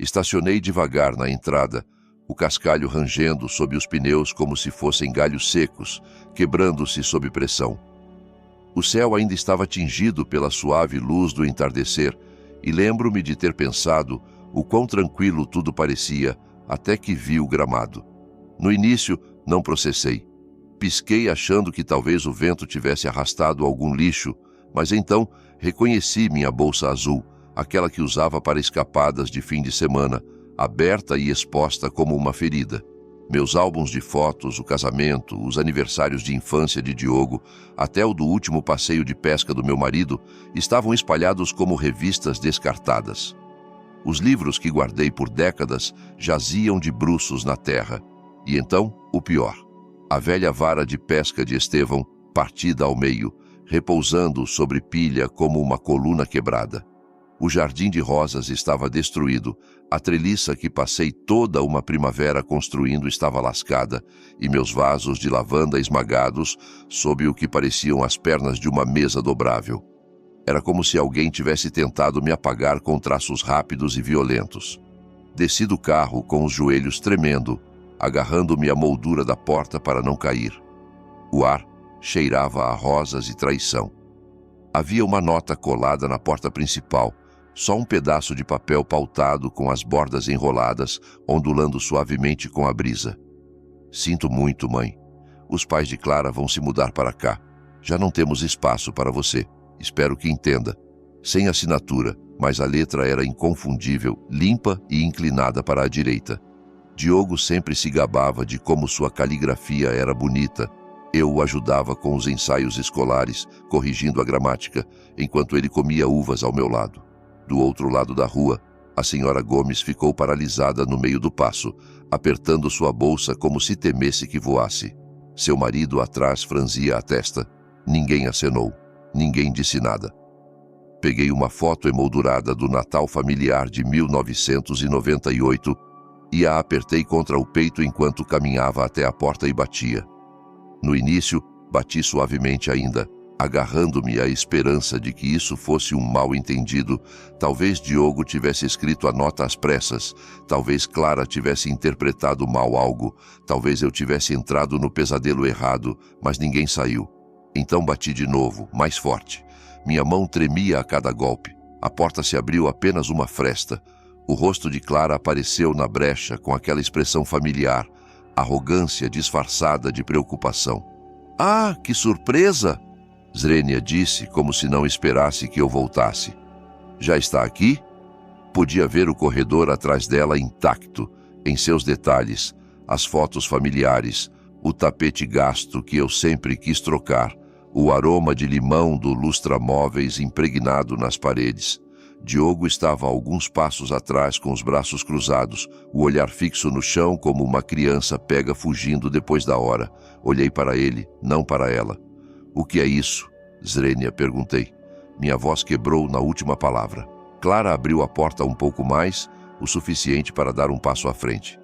Estacionei devagar na entrada, o cascalho rangendo sob os pneus como se fossem galhos secos, quebrando-se sob pressão. O céu ainda estava tingido pela suave luz do entardecer, e lembro-me de ter pensado o quão tranquilo tudo parecia, até que vi o gramado. No início, não processei. Pisquei achando que talvez o vento tivesse arrastado algum lixo, mas então reconheci minha bolsa azul, aquela que usava para escapadas de fim de semana, aberta e exposta como uma ferida. Meus álbuns de fotos, o casamento, os aniversários de infância de Diogo, até o do último passeio de pesca do meu marido, estavam espalhados como revistas descartadas. Os livros que guardei por décadas jaziam de bruços na terra. E então, o pior. A velha vara de pesca de Estevão, partida ao meio, repousando sobre pilha como uma coluna quebrada. O jardim de rosas estava destruído, a treliça que passei toda uma primavera construindo estava lascada, e meus vasos de lavanda esmagados sob o que pareciam as pernas de uma mesa dobrável. Era como se alguém tivesse tentado me apagar com traços rápidos e violentos. Desci do carro com os joelhos tremendo, agarrando-me à moldura da porta para não cair. O ar cheirava a rosas e traição. Havia uma nota colada na porta principal, só um pedaço de papel pautado com as bordas enroladas, ondulando suavemente com a brisa. Sinto muito, mãe. Os pais de Clara vão se mudar para cá. Já não temos espaço para você. Espero que entenda. Sem assinatura, mas a letra era inconfundível, limpa e inclinada para a direita. Diogo sempre se gabava de como sua caligrafia era bonita. Eu o ajudava com os ensaios escolares, corrigindo a gramática, enquanto ele comia uvas ao meu lado. Do outro lado da rua, a senhora Gomes ficou paralisada no meio do passo, apertando sua bolsa como se temesse que voasse. Seu marido atrás franzia a testa. Ninguém acenou. Ninguém disse nada. Peguei uma foto emoldurada do Natal familiar de 1998 e a apertei contra o peito enquanto caminhava até a porta e batia. No início, bati suavemente ainda, agarrando-me à esperança de que isso fosse um mal-entendido. Talvez Diogo tivesse escrito a nota às pressas, talvez Clara tivesse interpretado mal algo, talvez eu tivesse entrado no pesadelo errado, mas ninguém saiu. Então bati de novo, mais forte. Minha mão tremia a cada golpe. A porta se abriu apenas uma fresta. O rosto de Clara apareceu na brecha com aquela expressão familiar, arrogância disfarçada de preocupação. "Ah, que surpresa!" Zrenia disse, como se não esperasse que eu voltasse. "Já está aqui?" Podia ver o corredor atrás dela intacto, em seus detalhes, as fotos familiares, o tapete gasto que eu sempre quis trocar, o aroma de limão do lustra-móveis impregnado nas paredes. Diogo estava a alguns passos atrás com os braços cruzados, o olhar fixo no chão como uma criança pega fugindo depois da hora. Olhei para ele, não para ela. "O que é isso?" Zrenia perguntei. Minha voz quebrou na última palavra. Clara abriu a porta um pouco mais, o suficiente para dar um passo à frente.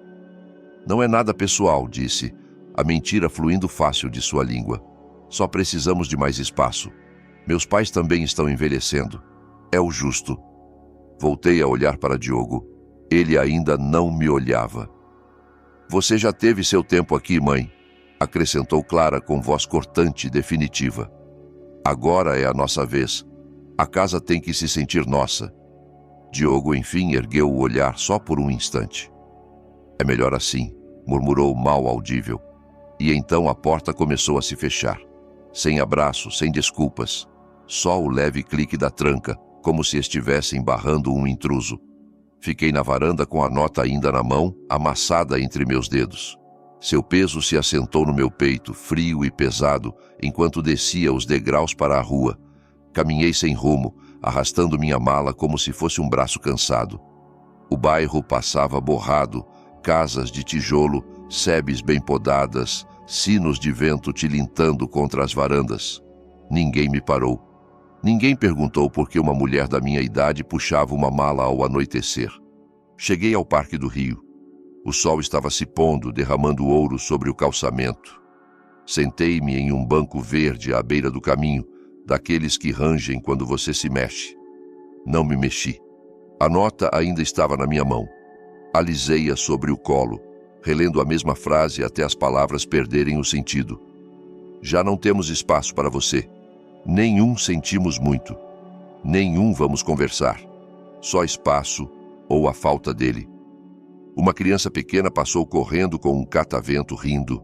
"Não é nada pessoal", disse, a mentira fluindo fácil de sua língua. "Só precisamos de mais espaço. Meus pais também estão envelhecendo. É o justo." Voltei a olhar para Diogo. Ele ainda não me olhava. "Você já teve seu tempo aqui, mãe", acrescentou Clara com voz cortante e definitiva. "Agora é a nossa vez. A casa tem que se sentir nossa." Diogo, enfim, ergueu o olhar só por um instante. "É melhor assim", murmurou mal audível. E então a porta começou a se fechar. Sem abraço, sem desculpas. Só o leve clique da tranca, como se estivessem barrando um intruso. Fiquei na varanda com a nota ainda na mão, amassada entre meus dedos. Seu peso se assentou no meu peito, frio e pesado, enquanto descia os degraus para a rua. Caminhei sem rumo, arrastando minha mala como se fosse um braço cansado. O bairro passava borrado, casas de tijolo, sebes bem podadas, sinos de vento tilintando contra as varandas. Ninguém me parou. Ninguém perguntou por que uma mulher da minha idade puxava uma mala ao anoitecer. Cheguei ao Parque do Rio. O sol estava se pondo, derramando ouro sobre o calçamento. Sentei-me em um banco verde à beira do caminho, daqueles que rangem quando você se mexe. Não me mexi. A nota ainda estava na minha mão. Alisei-a sobre o colo, relendo a mesma frase até as palavras perderem o sentido. Já não temos espaço para você. Nenhum sentimos muito. Nenhum vamos conversar. Só espaço ou a falta dele. Uma criança pequena passou correndo com um catavento rindo.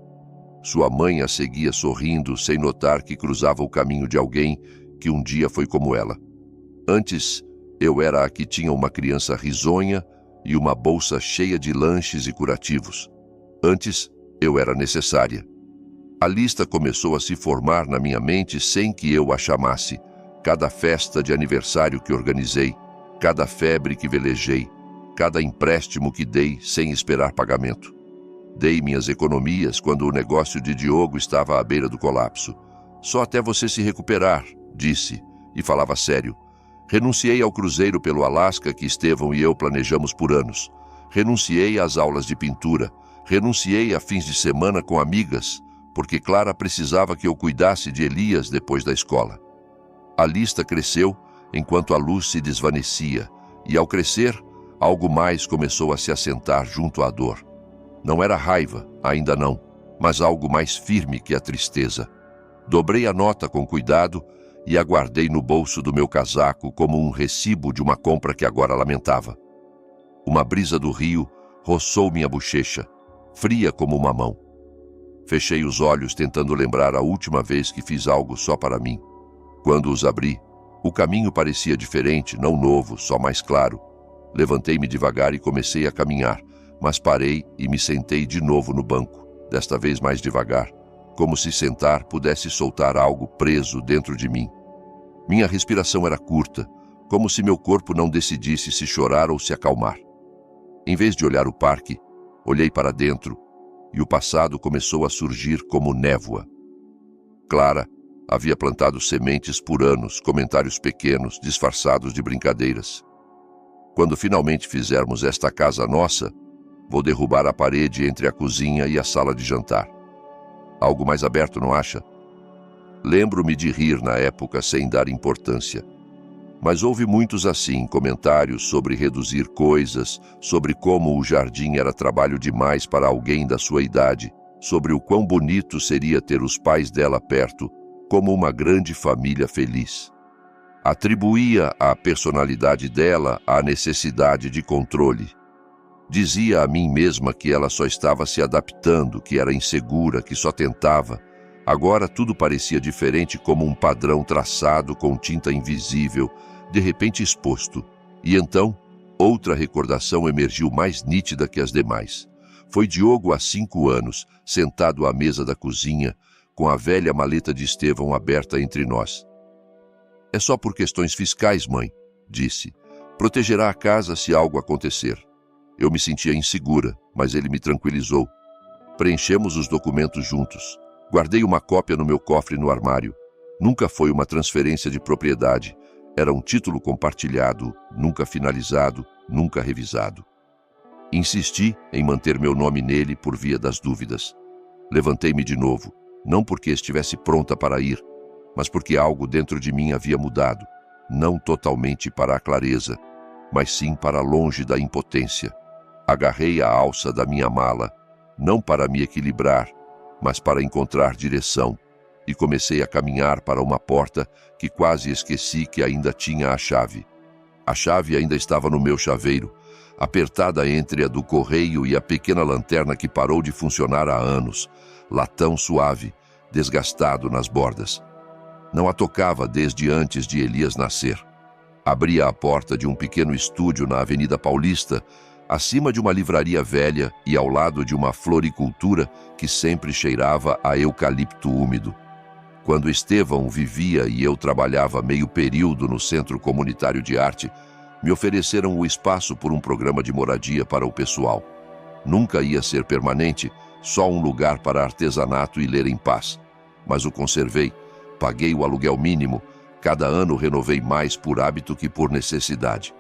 Sua mãe a seguia sorrindo, sem notar que cruzava o caminho de alguém que um dia foi como ela. Antes, eu era a que tinha uma criança risonha e uma bolsa cheia de lanches e curativos. Antes, eu era necessária. A lista começou a se formar na minha mente sem que eu a chamasse. Cada festa de aniversário que organizei, cada febre que velejei, cada empréstimo que dei sem esperar pagamento. Dei minhas economias quando o negócio de Diogo estava à beira do colapso. Só até você se recuperar, disse, e falava sério. Renunciei ao cruzeiro pelo Alasca que Estevão e eu planejamos por anos. Renunciei às aulas de pintura. Renunciei a fins de semana com amigas, porque Clara precisava que eu cuidasse de Elias depois da escola. A lista cresceu enquanto a luz se desvanecia, e ao crescer, algo mais começou a se assentar junto à dor. Não era raiva, ainda não, mas algo mais firme que a tristeza. Dobrei a nota com cuidado e a guardei no bolso do meu casaco como um recibo de uma compra que agora lamentava. Uma brisa do rio roçou minha bochecha, fria como uma mão. Fechei os olhos tentando lembrar a última vez que fiz algo só para mim. Quando os abri, o caminho parecia diferente, não novo, só mais claro. Levantei-me devagar e comecei a caminhar, mas parei e me sentei de novo no banco, desta vez mais devagar, como se sentar pudesse soltar algo preso dentro de mim. Minha respiração era curta, como se meu corpo não decidisse se chorar ou se acalmar. Em vez de olhar o parque, olhei para dentro, e o passado começou a surgir como névoa. Clara havia plantado sementes por anos, comentários pequenos, disfarçados de brincadeiras. Quando finalmente fizermos esta casa nossa, vou derrubar a parede entre a cozinha e a sala de jantar. Algo mais aberto, não acha? Lembro-me de rir na época sem dar importância. Mas houve muitos assim, comentários sobre reduzir coisas, sobre como o jardim era trabalho demais para alguém da sua idade, sobre o quão bonito seria ter os pais dela perto, como uma grande família feliz. Atribuía à personalidade dela a necessidade de controle. Dizia a mim mesma que ela só estava se adaptando, que era insegura, que só tentava. Agora tudo parecia diferente, como um padrão traçado com tinta invisível, de repente exposto. E então, outra recordação emergiu mais nítida que as demais. Foi Diogo há 5 anos, sentado à mesa da cozinha, com a velha maleta de Estevão aberta entre nós. É só por questões fiscais, mãe, disse. Protegerá a casa se algo acontecer. Eu me sentia insegura, mas ele me tranquilizou. Preenchemos os documentos juntos. Guardei uma cópia no meu cofre no armário. Nunca foi uma transferência de propriedade. Era um título compartilhado, nunca finalizado, nunca revisado. Insisti em manter meu nome nele por via das dúvidas. Levantei-me de novo, não porque estivesse pronta para ir, mas porque algo dentro de mim havia mudado, não totalmente para a clareza, mas sim para longe da impotência. Agarrei a alça da minha mala, não para me equilibrar, mas para encontrar direção, e comecei a caminhar para uma porta que quase esqueci que ainda tinha a chave. A chave ainda estava no meu chaveiro, apertada entre a do correio e a pequena lanterna que parou de funcionar há anos, latão suave, desgastado nas bordas. Não a tocava desde antes de Elias nascer. Abria a porta de um pequeno estúdio na Avenida Paulista, acima de uma livraria velha e ao lado de uma floricultura que sempre cheirava a eucalipto úmido. Quando Estevão vivia e eu trabalhava meio período no Centro Comunitário de Arte, me ofereceram o espaço por um programa de moradia para o pessoal. Nunca ia ser permanente, só um lugar para artesanato e ler em paz. Mas o conservei, paguei o aluguel mínimo, cada ano renovei mais por hábito que por necessidade.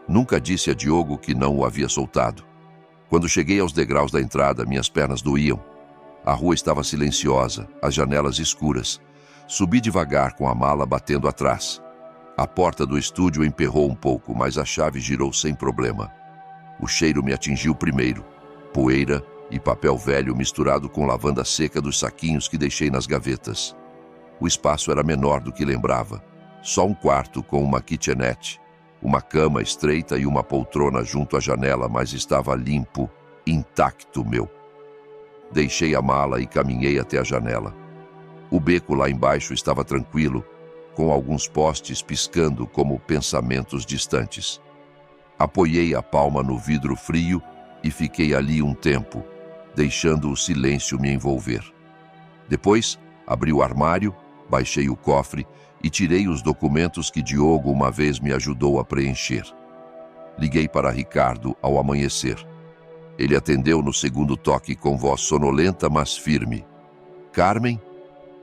Nunca disse a Diogo que não o havia soltado. Quando cheguei aos degraus da entrada, minhas pernas doíam. A rua estava silenciosa, as janelas escuras. Subi devagar com a mala batendo atrás. A porta do estúdio emperrou um pouco, mas a chave girou sem problema. O cheiro me atingiu primeiro. Poeira e papel velho misturado com lavanda seca dos saquinhos que deixei nas gavetas. O espaço era menor do que lembrava. Só um quarto com uma kitchenette, uma cama estreita e uma poltrona junto à janela, mas estava limpo, intacto meu. Deixei a mala e caminhei até a janela. O beco lá embaixo estava tranquilo, com alguns postes piscando como pensamentos distantes. Apoiei a palma no vidro frio e fiquei ali um tempo, deixando o silêncio me envolver. Depois, abri o armário, baixei o cofre e tirei os documentos que Diogo uma vez me ajudou a preencher. Liguei para Ricardo ao amanhecer. Ele atendeu no segundo toque com voz sonolenta, mas firme. Carmen?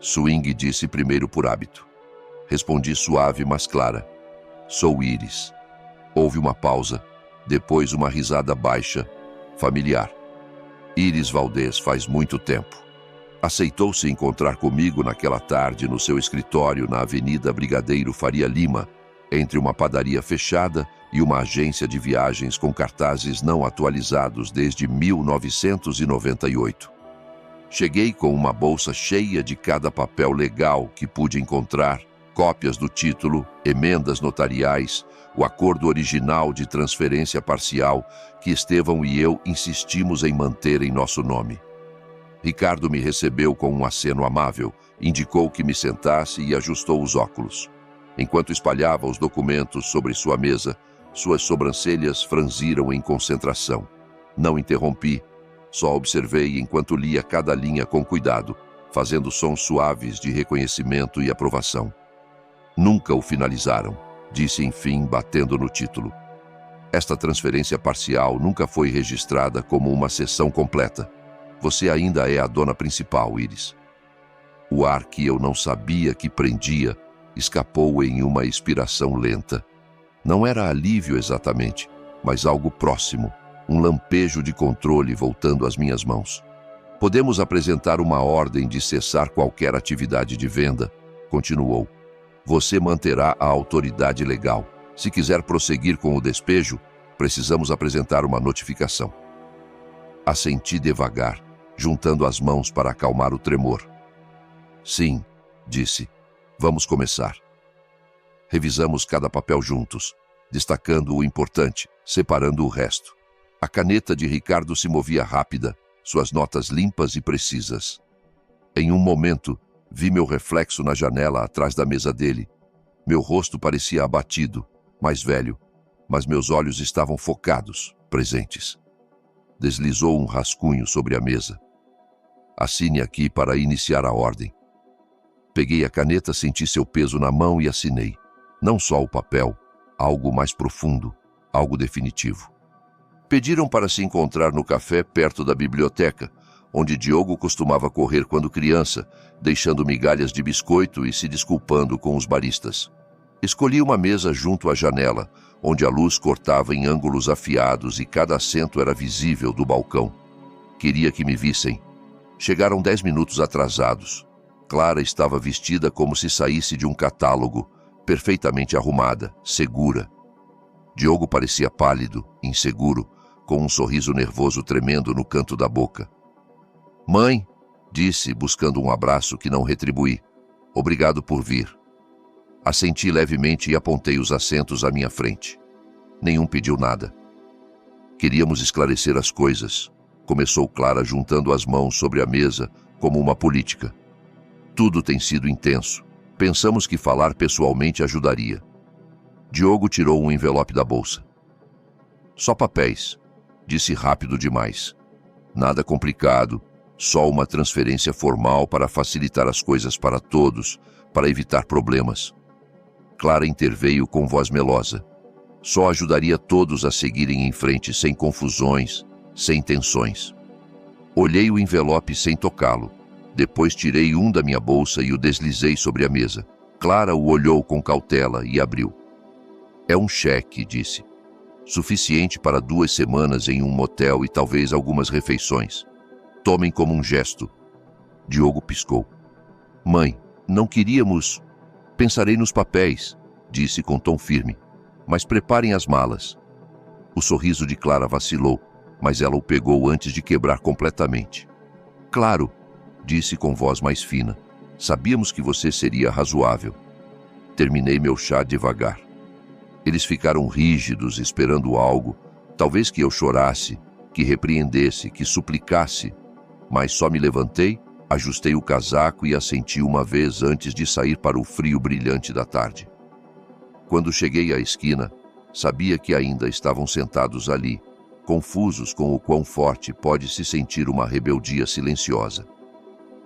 Swing disse primeiro por hábito. Respondi suave, mas clara. Sou Iris. Houve uma pausa, depois uma risada baixa, familiar. Iris Valdez, faz muito tempo. Aceitou se encontrar comigo naquela tarde no seu escritório na Avenida Brigadeiro Faria Lima, entre uma padaria fechada e uma agência de viagens com cartazes não atualizados desde 1998. Cheguei com uma bolsa cheia de cada papel legal que pude encontrar, cópias do título, emendas notariais, o acordo original de transferência parcial que Estevão e eu insistimos em manter em nosso nome. Ricardo me recebeu com um aceno amável, indicou que me sentasse e ajustou os óculos. Enquanto espalhava os documentos sobre sua mesa, suas sobrancelhas franziram em concentração. Não interrompi, só observei enquanto lia cada linha com cuidado, fazendo sons suaves de reconhecimento e aprovação. Nunca o finalizaram, disse enfim, batendo no título. Esta transferência parcial nunca foi registrada como uma cessão completa. Você ainda é a dona principal, Iris. O ar que eu não sabia que prendia escapou em uma expiração lenta. Não era alívio exatamente, mas algo próximo, um lampejo de controle voltando às minhas mãos. Podemos apresentar uma ordem de cessar qualquer atividade de venda, continuou. Você manterá a autoridade legal. Se quiser prosseguir com o despejo, precisamos apresentar uma notificação. Assenti devagar, juntando as mãos para acalmar o tremor. Sim, disse. Vamos começar. Revisamos cada papel juntos, destacando o importante, separando o resto. A caneta de Ricardo se movia rápida, suas notas limpas e precisas. Em um momento, vi meu reflexo na janela atrás da mesa dele. Meu rosto parecia abatido, mais velho, mas meus olhos estavam focados, presentes. Deslizou um rascunho sobre a mesa. Assine aqui para iniciar a ordem. Peguei a caneta, senti seu peso na mão e assinei. Não só o papel, algo mais profundo, algo definitivo. Pediram para se encontrar no café perto da biblioteca, onde Diogo costumava correr quando criança, deixando migalhas de biscoito e se desculpando com os baristas. Escolhi uma mesa junto à janela, onde a luz cortava em ângulos afiados e cada assento era visível do balcão. Queria que me vissem. Chegaram 10 minutos atrasados. Clara estava vestida como se saísse de um catálogo, perfeitamente arrumada, segura. Diogo parecia pálido, inseguro, com um sorriso nervoso tremendo no canto da boca. Mãe, disse, buscando um abraço que não retribuí. Obrigado por vir. Assenti levemente e apontei os assentos à minha frente. Nenhum pediu nada. Queríamos esclarecer as coisas, começou Clara juntando as mãos sobre a mesa como uma política. Tudo tem sido intenso. Pensamos que falar pessoalmente ajudaria. Diogo tirou um envelope da bolsa. Só papéis, disse rápido demais. Nada complicado, só uma transferência formal para facilitar as coisas para todos, para evitar problemas. Clara interveio com voz melosa. Só ajudaria todos a seguirem em frente sem confusões, sem tensões. Olhei o envelope sem tocá-lo. Depois tirei um da minha bolsa e o deslizei sobre a mesa. Clara o olhou com cautela e abriu. É um cheque, disse. Suficiente para 2 semanas em um motel e talvez algumas refeições. Tomem como um gesto. Diogo piscou. Mãe, não queríamos... Pensarei nos papéis, disse com tom firme. Mas preparem as malas. O sorriso de Clara vacilou, mas ela o pegou antes de quebrar completamente. Claro, disse com voz mais fina. Sabíamos que você seria razoável. Terminei meu chá devagar. Eles ficaram rígidos, esperando algo, talvez que eu chorasse, que repreendesse, que suplicasse, mas só me levantei, ajustei o casaco e assenti uma vez antes de sair para o frio brilhante da tarde. Quando cheguei à esquina, sabia que ainda estavam sentados ali, confusos com o quão forte pode se sentir uma rebeldia silenciosa.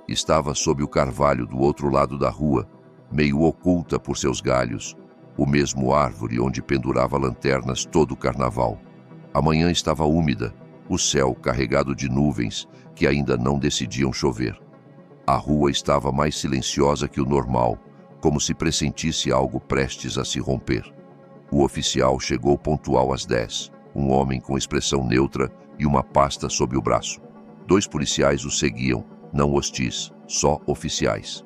Estava sob o carvalho do outro lado da rua, meio oculta por seus galhos, o mesmo árvore onde pendurava lanternas todo o carnaval. A manhã estava úmida, o céu carregado de nuvens que ainda não decidiam chover. A rua estava mais silenciosa que o normal, como se pressentisse algo prestes a se romper. O oficial chegou pontual às 10, um homem com expressão neutra e uma pasta sob o braço. 2 policiais o seguiam, não hostis, só oficiais.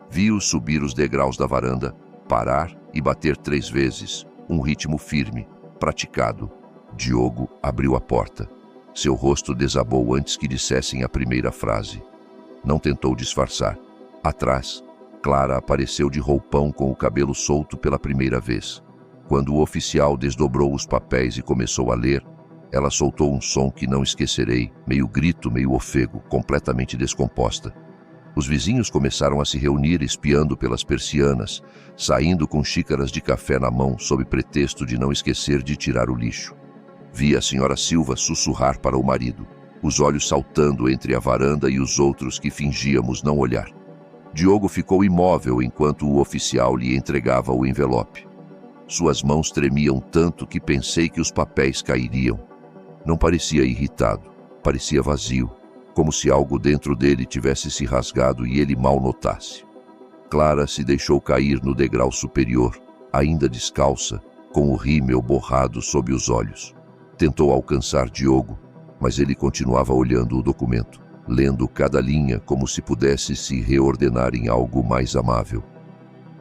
Vi-o subir os degraus da varanda, parar e bater 3 vezes, um ritmo firme, praticado. Diogo abriu a porta. Seu rosto desabou antes que dissessem a primeira frase. Não tentou disfarçar. Atrás, Clara apareceu de roupão com o cabelo solto pela primeira vez. Quando o oficial desdobrou os papéis e começou a ler, ela soltou um som que não esquecerei, meio grito, meio ofego, completamente descomposta. Os vizinhos começaram a se reunir espiando pelas persianas, saindo com xícaras de café na mão sob pretexto de não esquecer de tirar o lixo. Vi a senhora Silva sussurrar para o marido, os olhos saltando entre a varanda e os outros que fingíamos não olhar. Diogo ficou imóvel enquanto o oficial lhe entregava o envelope. Suas mãos tremiam tanto que pensei que os papéis cairiam. Não parecia irritado, parecia vazio, como se algo dentro dele tivesse se rasgado e ele mal notasse. Clara se deixou cair no degrau superior, ainda descalça, com o rímel borrado sob os olhos. Tentou alcançar Diogo, mas ele continuava olhando o documento, lendo cada linha como se pudesse se reordenar em algo mais amável.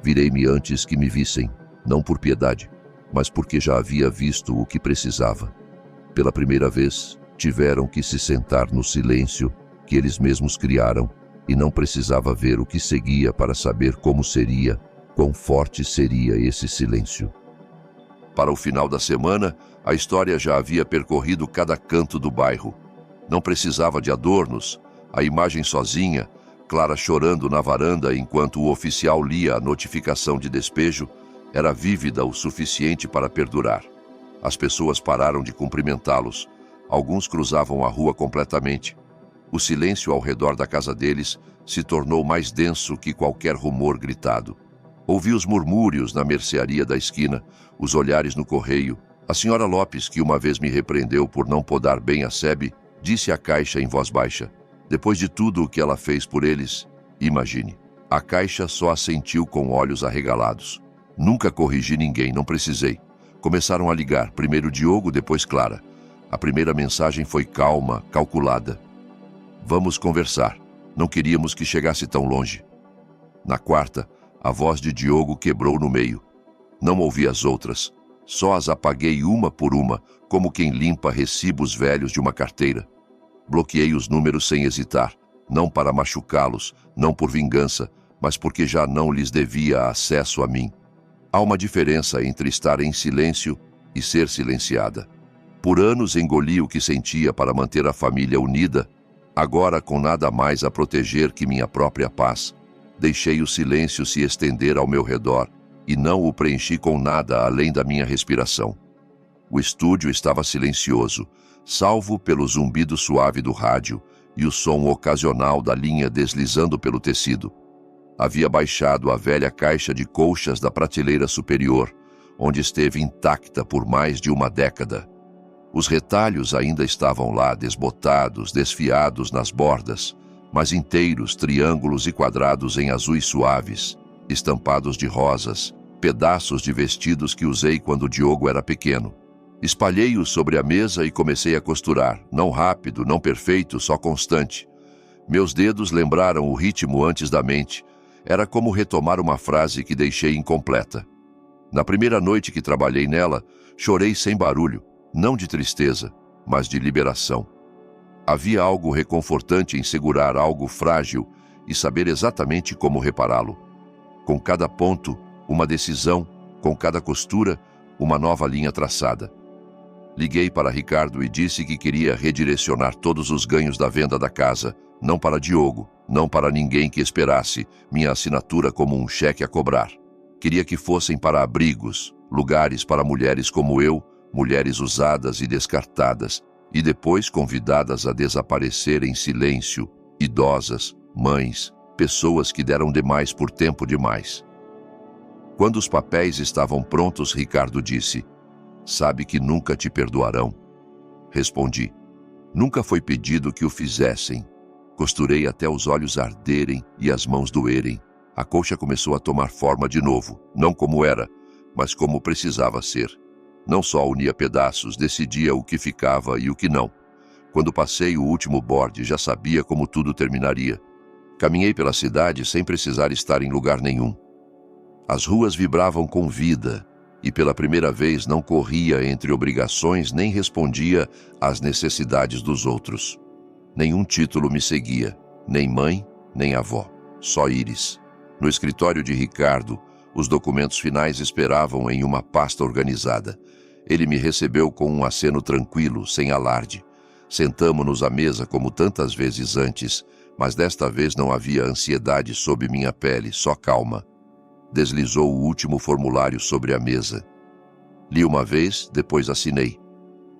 Virei-me antes que me vissem, não por piedade, mas porque já havia visto o que precisava. Pela primeira vez, tiveram que se sentar no silêncio que eles mesmos criaram e não precisava ver o que seguia para saber como seria, quão forte seria esse silêncio. Para o final da semana, a história já havia percorrido cada canto do bairro. Não precisava de adornos, a imagem sozinha, Clara chorando na varanda enquanto o oficial lia a notificação de despejo, era vívida o suficiente para perdurar. As pessoas pararam de cumprimentá-los. Alguns cruzavam a rua completamente. O silêncio ao redor da casa deles se tornou mais denso que qualquer rumor gritado. Ouvi os murmúrios na mercearia da esquina, os olhares no correio. A senhora Lopes, que uma vez me repreendeu por não podar bem a Sebe, disse à Caixa em voz baixa: depois de tudo o que ela fez por eles, imagine. A Caixa só assentiu com olhos arregalados. Nunca corrigi ninguém, não precisei. Começaram a ligar, primeiro Diogo, depois Clara. A primeira mensagem foi calma, calculada. Vamos conversar. Não queríamos que chegasse tão longe. Na quarta, a voz de Diogo quebrou no meio. Não ouvi as outras. Só as apaguei uma por uma, como quem limpa recibos velhos de uma carteira. Bloqueei os números sem hesitar, não para machucá-los, não por vingança, mas porque já não lhes devia acesso a mim. Há uma diferença entre estar em silêncio e ser silenciada. Por anos engoli o que sentia para manter a família unida. Agora, com nada mais a proteger que minha própria paz, deixei o silêncio se estender ao meu redor e não o preenchi com nada além da minha respiração. O estúdio estava silencioso, salvo pelo zumbido suave do rádio e o som ocasional da linha deslizando pelo tecido. Havia baixado a velha caixa de colchas da prateleira superior, onde esteve intacta por mais de uma década. Os retalhos ainda estavam lá, desbotados, desfiados nas bordas, mas inteiros, triângulos e quadrados em azuis suaves, estampados de rosas, pedaços de vestidos que usei quando Diogo era pequeno. Espalhei-os sobre a mesa e comecei a costurar, não rápido, não perfeito, só constante. Meus dedos lembraram o ritmo antes da mente. Era como retomar uma frase que deixei incompleta. Na primeira noite que trabalhei nela, chorei sem barulho. não de tristeza, mas de liberação. Havia algo reconfortante em segurar algo frágil e saber exatamente como repará-lo. Com cada ponto, uma decisão, com cada costura, uma nova linha traçada. Liguei para Ricardo e disse que queria redirecionar todos os ganhos da venda da casa, não para Diogo, não para ninguém que esperasse minha assinatura como um cheque a cobrar. Queria que fossem para abrigos, lugares para mulheres como eu, mulheres usadas e descartadas, e depois convidadas a desaparecer em silêncio, idosas, mães, pessoas que deram demais por tempo demais. Quando os papéis estavam prontos, Ricardo disse: "Sabe que nunca te perdoarão?" Respondi: "Nunca foi pedido que o fizessem." Costurei até os olhos arderem e as mãos doerem. A colcha começou a tomar forma de novo, não como era, mas como precisava ser. Não só unia pedaços, decidia o que ficava e o que não. Quando passei o último borde, já sabia como tudo terminaria. Caminhei pela cidade sem precisar estar em lugar nenhum. As ruas vibravam com vida, e pela primeira vez não corria entre obrigações nem respondia às necessidades dos outros. Nenhum título me seguia, nem mãe, nem avó, só Íris. No escritório de Ricardo, os documentos finais esperavam em uma pasta organizada. Ele me recebeu com um aceno tranquilo, sem alarde. Sentamo-nos à mesa como tantas vezes antes, mas desta vez não havia ansiedade sob minha pele, só calma. Deslizou o último formulário sobre a mesa. Li uma vez, depois assinei.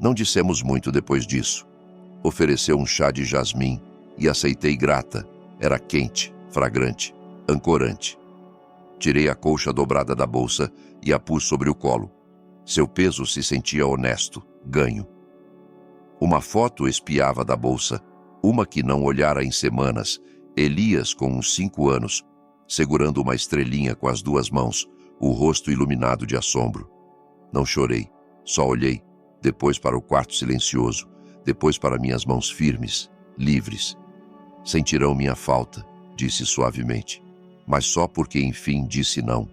Não dissemos muito depois disso. Ofereceu um chá de jasmim e aceitei grata. Era quente, fragrante, ancorante. Tirei a colcha dobrada da bolsa e a pus sobre o colo. Seu peso se sentia honesto, ganho. Uma foto espiava da bolsa, uma que não olhara em semanas, Elias com uns 5 anos, segurando uma estrelinha com as 2 mãos, o rosto iluminado de assombro. Não chorei, só olhei, depois para o quarto silencioso, depois para minhas mãos firmes, livres. "Sentirão minha falta", disse suavemente, mas só porque enfim disse não.